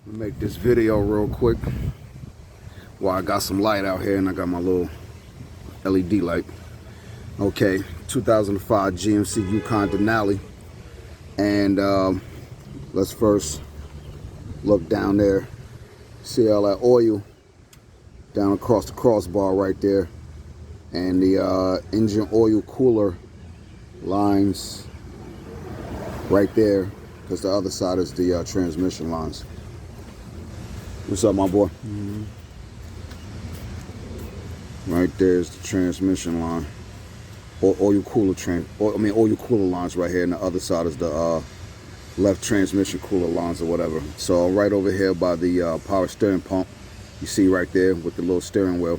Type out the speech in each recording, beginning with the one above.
Make this video real quick. Well, I got some light out here and I got my little LED light. Okay, 2005 GMC Yukon Denali. And let's first look down there. See all that oil down across the crossbar right there. And the engine oil cooler lines right there, because the other side is the transmission lines. What's up, my boy? Right there's the transmission line, or oil cooler oil cooler lines right here, and the other side is the left transmission cooler lines or whatever. So right over here by the power steering pump, you see right there with the little steering wheel.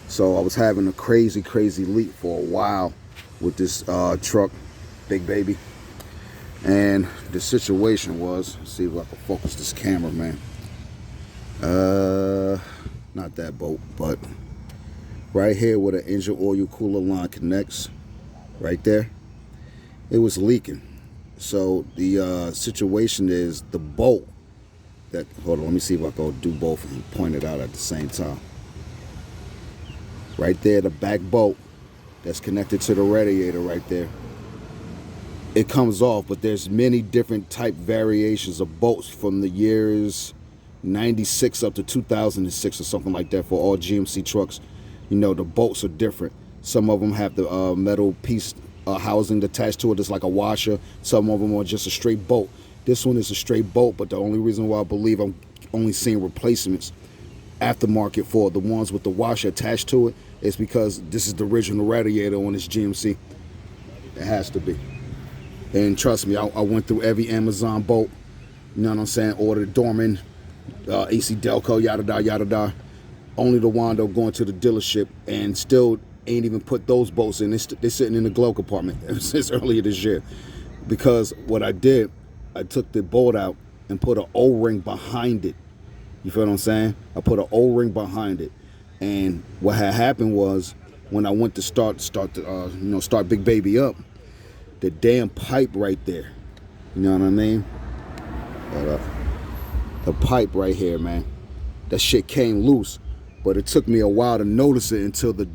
So I was having a crazy leak for a while with this truck, big baby. And the situation was, let's see if I can focus this camera, man. Not that boat, but right here where the engine oil cooler line connects, right there, it was leaking. So the situation is the bolt that, hold on, let me see if I can do both and point it out at the same time. Right there, the back bolt that's connected to the radiator right there, it comes off, but there's many different type variations of bolts from the years 96 up to 2006 or something like that for all GMC trucks. You know, the bolts are different. Some of them have the metal piece housing attached to it. It's like a washer. Some of them are just a straight bolt. This one is a straight bolt, but the only reason why I believe I'm only seeing replacements aftermarket for the ones with the washer attached to it is because this is the original radiator on this GMC. It has to be. And trust me, I went through every Amazon bolt, you know what I'm saying, ordered Dorman, AC Delco, yada da, yada da. Only to wind up going to the dealership and still ain't even put those bolts in. They're sitting in the glove compartment since earlier this year. Because what I did, I took the bolt out and put an O-ring behind it. You feel what I'm saying? I put an O-ring behind it. And what had happened was, when I went to start Big Baby up, the damn pipe right there, you know what I mean? The pipe right here, man, that shit came loose. But it took me a while to notice it until the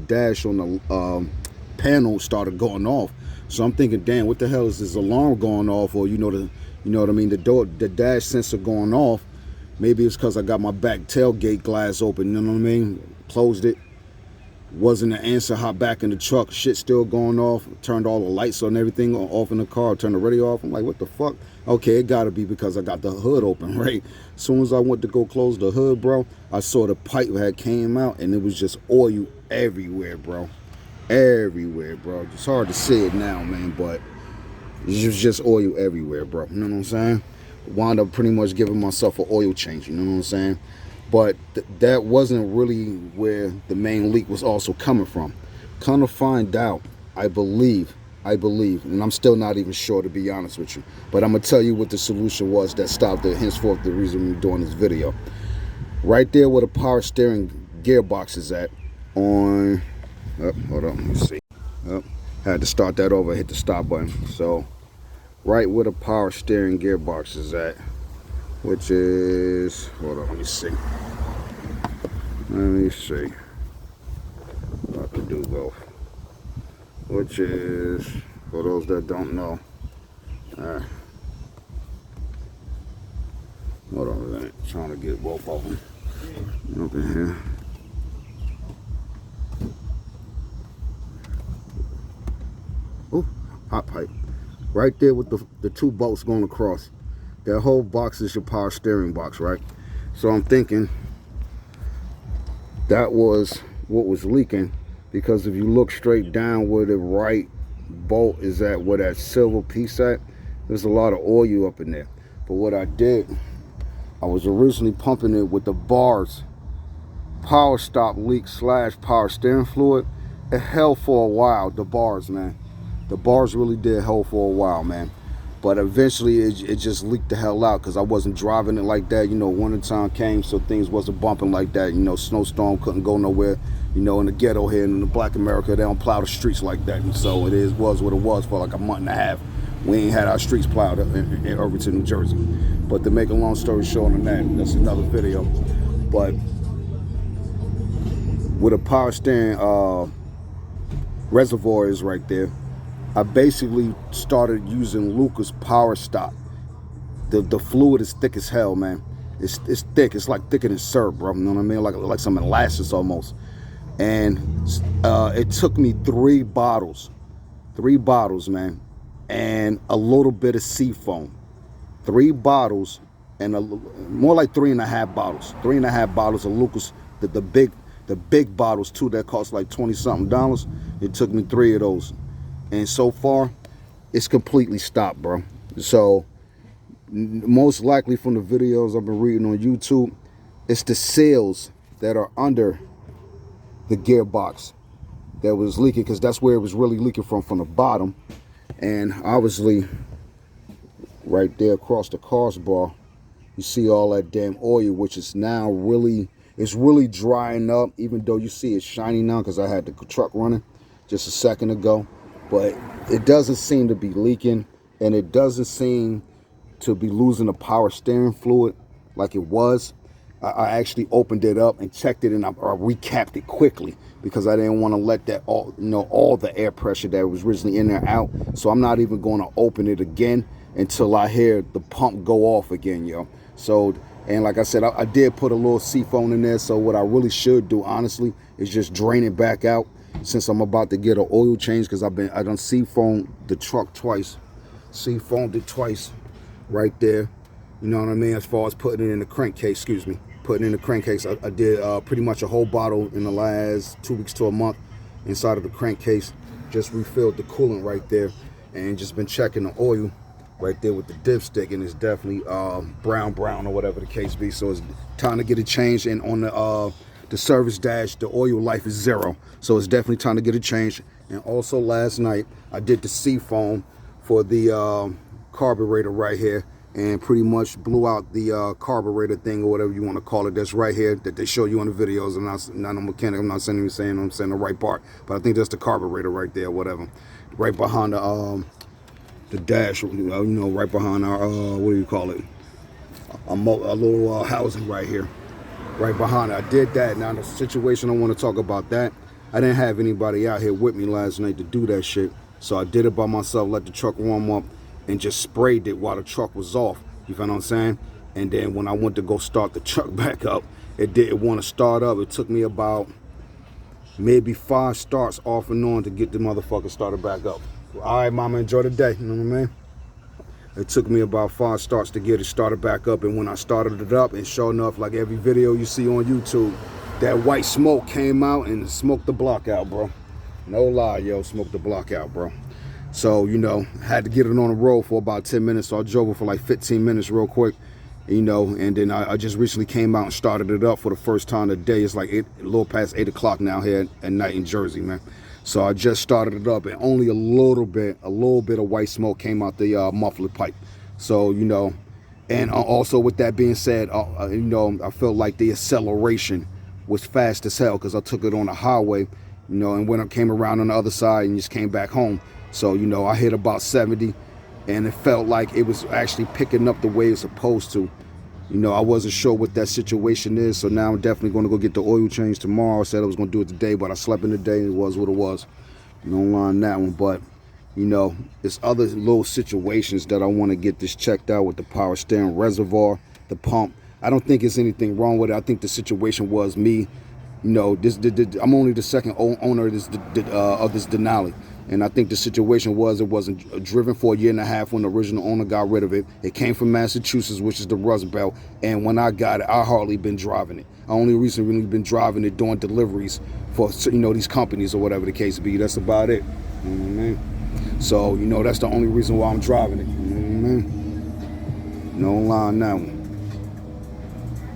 dash on the panel started going off. So I'm thinking, damn, what the hell is this alarm going off? Or you know what I mean? The dash sensor going off. Maybe it's because I got my back tailgate glass open. You know what I mean? Closed it. Wasn't an answer. Hop back in the truck. Shit still going off. Turned all the lights on, everything off in the car. Turned the radio off. I'm like, what the fuck? Okay, it gotta be because I got the hood open, right? As soon as I went to go close the hood, bro, I saw the pipe had came out and it was just oil everywhere, bro. Everywhere, bro. It's hard to see it now, man, but it was just oil everywhere, bro. You know what I'm saying? Wound up pretty much giving myself an oil change, you know what I'm saying? But that wasn't really where the main leak was also coming from. Kind of find out, I believe, and I'm still not even sure, to be honest with you, but I'm gonna tell you what the solution was that stopped it, henceforth the reason we're doing this video. Right there where the power steering gearbox is at on, hold on, let me see. Had to start that over, hit the stop button. So right where the power steering gearbox is at, which is, hold on, let me see. I can do both. Which is, for those that don't know, hold on a minute, trying to get both of them up in here. Oh, hot pipe. Right there with the two bolts going across. That whole box is your power steering box, right? So I'm thinking that was what was leaking, because if you look straight down where the right bolt is at, where that silver piece at, there's a lot of oil up in there. But what I did, I was originally pumping it with the bars power stop leak / power steering fluid. It held for a while, the bars, man. The bars really did hold for a while, man. But eventually it just leaked the hell out because I wasn't driving it like that. You know, winter time came, so things wasn't bumping like that. You know, snowstorm, couldn't go nowhere. You know, in the ghetto here in the Black America, they don't plow the streets like that. And so was what it was for like a month and a half. We ain't had our streets plowed in Irvington, New Jersey. But to make a long story short on that, that's another video. But with a power steering reservoir is right there, I basically started using Lucas Power Stop. The fluid is thick as hell, man. It's thick. It's like thicker than syrup, bro. You know what I mean? Like some molasses almost. And it took me 3 bottles, man, and a little bit of SEAFOAM. 3 bottles and more like 3.5 bottles. 3.5 bottles of Lucas, the big bottles too, that cost like $20-something. It took me 3 of those, and so far it's completely stopped, bro. So most likely from the videos I've been reading on YouTube, it's the seals that are under the gearbox that was leaking, because that's where it was really leaking from the bottom. And obviously right there across the crossbar, you see all that damn oil, which is now really drying up, even though you see it's shiny now because I had the truck running just a second ago. But it doesn't seem to be leaking, and it doesn't seem to be losing the power steering fluid like it was. I actually opened it up and checked it, and I recapped it quickly because I didn't want to let that all the air pressure that was originally in there out. So I'm not even going to open it again until I hear the pump go off again, yo. So, and like I said, I did put a little SEAFOAM in there. So what I really should do, honestly, is just drain it back out, since I'm about to get an oil change, because I done SEAFOAMed the truck twice. SEAFOAMed it twice right there. You know what I mean? As far as putting it in the crankcase, excuse me. Putting in the crankcase, I did pretty much a whole bottle in the last 2 weeks to a month inside of the crankcase. Just refilled the coolant right there, and just been checking the oil right there with the dipstick, and it's definitely brown or whatever the case be. So it's time to get it changed. And on the service dash, the oil life is 0, so it's definitely time to get it changed. And also last night I did the SEAFOAM for the carburetor right here, and pretty much blew out the carburetor thing, or whatever you want to call it, that's right here that they show you on the videos. I'm not a mechanic, I'm not saying the right part, but I think that's the carburetor right there, whatever, right behind the dash, you know, right behind our what do you call it, a little housing right here, right behind it. I did that. Now the situation I want to talk about, that I didn't have anybody out here with me last night to do that shit, so I did it by myself, let the truck warm up, and just sprayed it while the truck was off. You feel what I'm saying? And then when I went to go start the truck back up, it didn't want to start up. It took me about maybe 5 starts off and on to get the motherfucker started back up. All right, mama, enjoy the day. You know what I mean? It took me about 5 starts to get it started back up. And when I started it up, and sure enough, like every video you see on YouTube, that white smoke came out and smoked the block out, bro. No lie, yo, smoked the block out, bro. So, you know, had to get it on the road for about 10 minutes. So I drove it for like 15 minutes real quick, you know, and then I just recently came out and started it up for the first time today. It's like a little past 8 o'clock now here at night in Jersey, man. So I just started it up, and only a little bit of white smoke came out the muffler pipe. So, you know, and also with that being said, you know, I felt like the acceleration was fast as hell because I took it on the highway, you know, and when I came around on the other side and just came back home. So, you know, I hit about 70, and it felt like it was actually picking up the way it's supposed to. You know, I wasn't sure what that situation is, so now I'm definitely going to go get the oil change tomorrow. I said I was going to do it today, but I slept in the day, and it was what it was. No lie on that one, but, you know, there's other little situations that I want to get this checked out with the power steering reservoir, the pump. I don't think there's anything wrong with it. I think the situation was me. You know, I'm only the second owner of this denali. And I think the situation was, it wasn't driven for 1.5 years when the original owner got rid of it. It came from Massachusetts, which is the Rust Belt. And when I got it, I hardly been driving it. I only recently been driving it doing deliveries for, you know, these companies or whatever the case be. That's about it. You know what I mean? So, you know, that's the only reason why I'm driving it. You know what I mean? No lie on that one.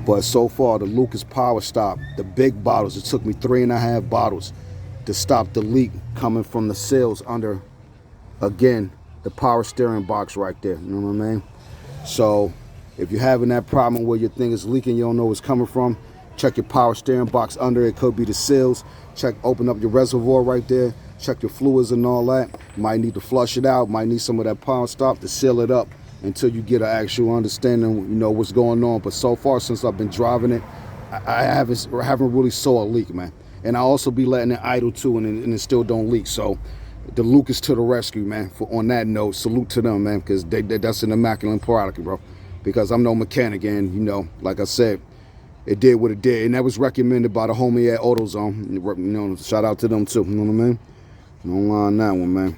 But so far, the Lucas Power Stop, the big bottles, it took me 3.5 bottles to stop the leak coming from the seals under, again, the power steering box right there. You know what I mean? So if you're having that problem where your thing is leaking, you don't know where it's coming from, check your power steering box under. It could be the seals. Open up your reservoir right there. check your fluids and all that. Might need to flush it out, might need some of that power stop to seal it up until you get an actual understanding, you know, what's going on. But so far, since I've been driving it, I haven't really saw a leak, man. And I also be letting it idle too, and it still don't leak. So the Lucas to the rescue, man. On that note, salute to them, man, because that's an immaculate product, bro. Because I'm no mechanic, and you know, like I said, it did what it did, and that was recommended by the homie at AutoZone. You know, shout out to them too. You know what I mean? Don't lie on that one, man.